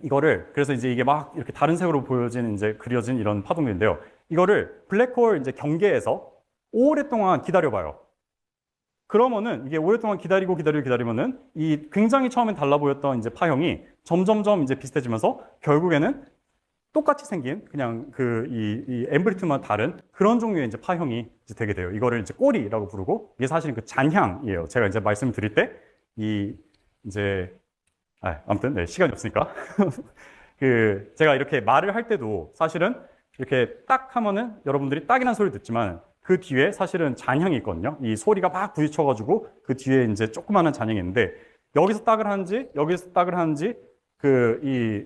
이거를 그래서 이제 이게 막 이렇게 다른 색으로 보여진 이제 그려진 이런 파동들인데요. 이거를 블랙홀 이제 경계에서 오랫동안 기다려봐요. 그러면은 이게 오랫동안 기다리면은 이 굉장히 처음엔 달라 보였던 이제 파형이 점점점 이제 비슷해지면서 결국에는 똑같이 생긴 그냥 이 앰플리튜드만 다른 그런 종류의 이제 파형이 이제 되게 돼요. 이거를 이제 꼬리라고 부르고 이게 사실은 잔향이에요. 제가 이제 말씀드릴 때 아무튼 네, 시간이 없으니까 제가 이렇게 말을 할 때도 사실은 이렇게 딱 하면은 여러분들이 딱이라는 소리 듣지만 그 뒤에 사실은 잔향이 있거든요. 이 소리가 막 부딪혀가지고 그 뒤에 이제 조그마한 잔향이 있는데 여기서 딱을 하는지 여기서 딱을 하는지 그 이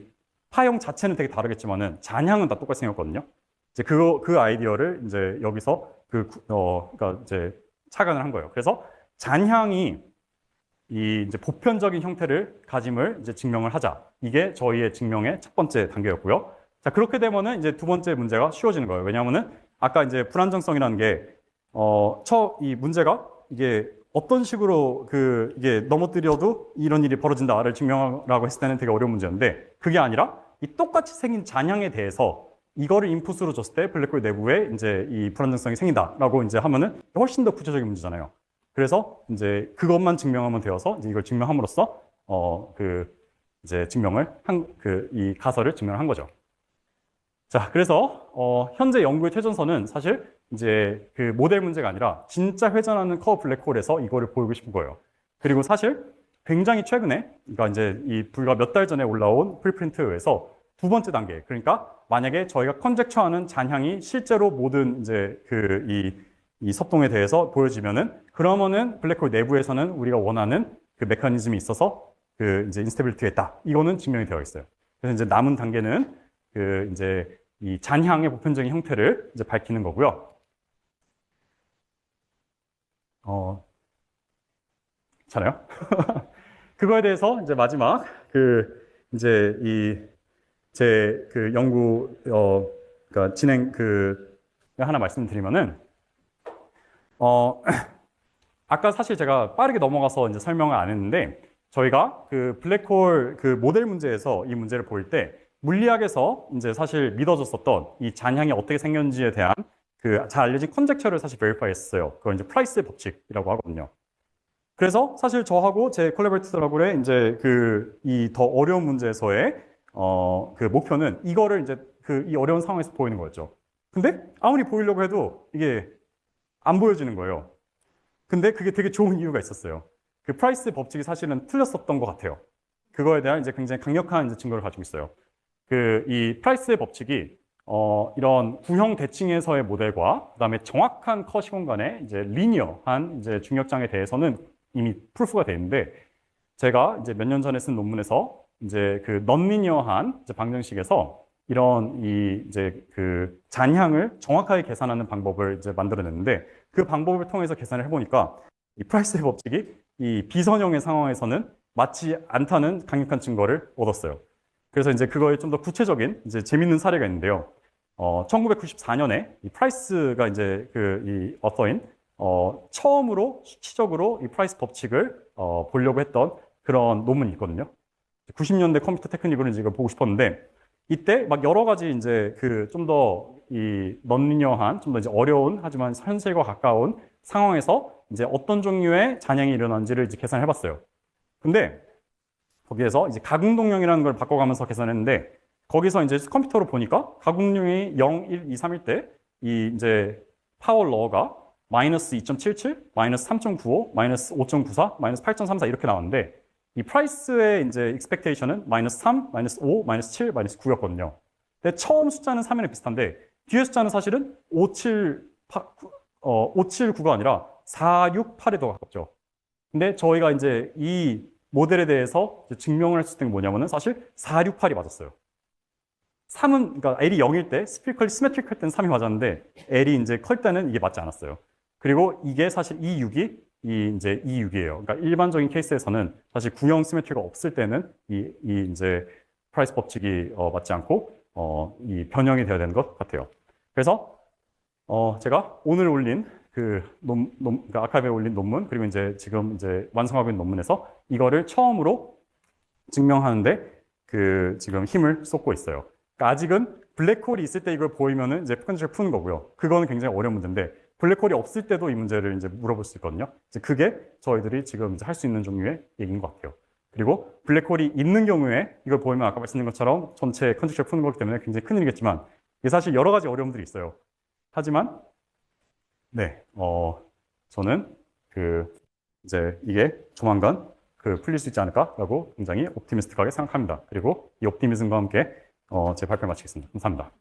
파형 자체는 되게 다르겠지만은 잔향은 다 똑같이 생겼거든요. 이제 그 아이디어를 이제 여기서 그러니까 이제 착안을 한 거예요. 그래서 잔향이 이 이제 보편적인 형태를 가짐을 이제 증명을 하자. 이게 저희의 증명의 첫 번째 단계였고요. 자, 그렇게 되면은 이제 두 번째 문제가 쉬워지는 거예요. 왜냐하면은 아까 이제 불안정성이라는 게, 이 문제가 이게 어떤 식으로 이게 넘어뜨려도 이런 일이 벌어진다를 증명하라고 했을 때는 되게 어려운 문제였는데 그게 아니라 이 똑같이 생긴 잔향에 대해서 이거를 인풋으로 줬을 때 블랙홀 내부에 이제 이 불안정성이 생긴다라고 이제 하면은 훨씬 더 구체적인 문제잖아요. 그래서 이제 그것만 증명하면 되어서 이제 이걸 증명함으로써 이제 이 가설을 증명한 거죠. 자, 그래서 현재 연구의 최전선은 사실 이제 그 모델 문제가 아니라 진짜 회전하는 커브 블랙홀에서 이거를 보이고 싶은 거예요. 그리고 사실 굉장히 최근에, 그러니까 이제 이 불과 몇 달 전에 올라온 프리프린트에 의해서 두 번째 단계, 그러니까 만약에 저희가 컨젝처하는 잔향이 실제로 모든 이제 이 섭동에 대해서 보여지면은 그러면은 블랙홀 내부에서는 우리가 원하는 그 메커니즘이 있어서 그 이제 인스테빌리티가 있다. 이거는 증명이 되어 있어요. 그래서 이제 남은 단계는 이제 이 잔향의 보편적인 형태를 이제 밝히는 거고요. 괜찮아요? 그거에 대해서 이제 마지막 이제 제 연구 그러니까 진행 하나 말씀드리면은 아까 사실 제가 빠르게 넘어가서 이제 설명을 안 했는데 저희가 그 블랙홀 모델 문제에서 이 문제를 볼 때 물리학에서 이제 사실 믿어졌었던 이 잔향이 어떻게 생겼는지에 대한 잘 알려진 컨젝처를 사실 베리파이 했어요. 그걸 이제 프라이스의 법칙이라고 하거든요. 그래서 사실 저하고 제 콜라보레이터들하고의 이제 이 더 어려운 문제에서의 목표는 이거를 이제 이 어려운 상황에서 보이는 거였죠. 근데 아무리 보이려고 해도 이게 안 보여지는 거예요. 근데 그게 되게 좋은 이유가 있었어요. 그 프라이스 법칙이 사실은 틀렸었던 것 같아요. 그거에 대한 이제 굉장히 강력한 이제 증거를 가지고 있어요. 이 프라이스의 법칙이 이런 구형 대칭에서의 모델과 그다음에 정확한 커 시공간의 이제 리니어한 이제 중력장에 대해서는 이미 프루프가 되어 있는데 제가 이제 몇 년 전에 쓴 논문에서 이제 넌리니어한 방정식에서 이런 이제 잔향을 정확하게 계산하는 방법을 이제 만들어냈는데 그 방법을 통해서 계산을 해보니까 이 프라이스의 법칙이 이 비선형의 상황에서는 맞지 않다는 강력한 증거를 얻었어요. 그래서 이제 그거에 좀 더 구체적인 이제 재밌는 사례가 있는데요. 1994년에 이 프라이스가 이제 이 어서인 처음으로 수치적으로 이 프라이스 법칙을 보려고 했던 그런 논문이 있거든요. 90년대 컴퓨터 테크닉으로 이제 이걸 보고 싶었는데 이때 막 여러 가지 이제 좀 더 이 넌리니어한 좀 더 이제 어려운 하지만 현실과 가까운 상황에서 이제 어떤 종류의 잔향이 일어나는지를 이제 계산해 봤어요. 근데 거기에서 이제 가공동량이라는 걸 바꿔가면서 계산했는데 거기서 이제 컴퓨터로 보니까 가공량이 0, 1, 2, 3일 때 이 이제 파워 러가 마이너스 2.77, 마이너스 3.95, 마이너스 5.94, 마이너스 8.34 이렇게 나왔는데 이 프라이스의 이제 expectation은 마이너스 3, 마이너스 5, 마이너스 7, 마이너스 9였거든요. 근데 처음 숫자는 3이랑 비슷한데 뒤에 숫자는 사실은 579가 아니라 468에 더 가깝죠. 근데 저희가 이제 이 모델에 대해서 증명을 했을 때는 뭐냐면은 사실 468이 맞았어요. 3은, 그러니까 L이 0일 때, 스피컬리 시메트릭할 때는 3이 맞았는데, L이 이제 클 때는 이게 맞지 않았어요. 그리고 이게 사실 이 6이, 이제 이 6이에요. 그러니까 일반적인 케이스에서는 사실 구형 시메트리가 없을 때는 이 이제 프라이스 법칙이 맞지 않고, 이 변형이 되어야 되는 것 같아요. 그래서, 제가 오늘 올린 그러니까 아카이브에 올린 논문, 그리고 이제 지금 이제 완성하고 있는 논문에서 이거를 처음으로 증명하는데 지금 힘을 쏟고 있어요. 그러니까 아직은 블랙홀이 있을 때 이걸 보이면은 이제 컨젝처를 푸는 거고요. 그거는 굉장히 어려운 문제인데 블랙홀이 없을 때도 이 문제를 이제 물어볼 수 있거든요. 이제 그게 저희들이 지금 이제 할 수 있는 종류의 얘기인 것 같아요. 그리고 블랙홀이 있는 경우에 이걸 보이면 아까 말씀드린 것처럼 전체 컨젝처를 푸는 거기 때문에 굉장히 큰일이겠지만 이게 사실 여러 가지 어려움들이 있어요. 하지만 네, 저는 이제 이게 조만간 풀릴 수 있지 않을까라고 굉장히 옵티미스틱하게 생각합니다. 그리고 이 옵티미즘과 함께 제 발표를 마치겠습니다. 감사합니다.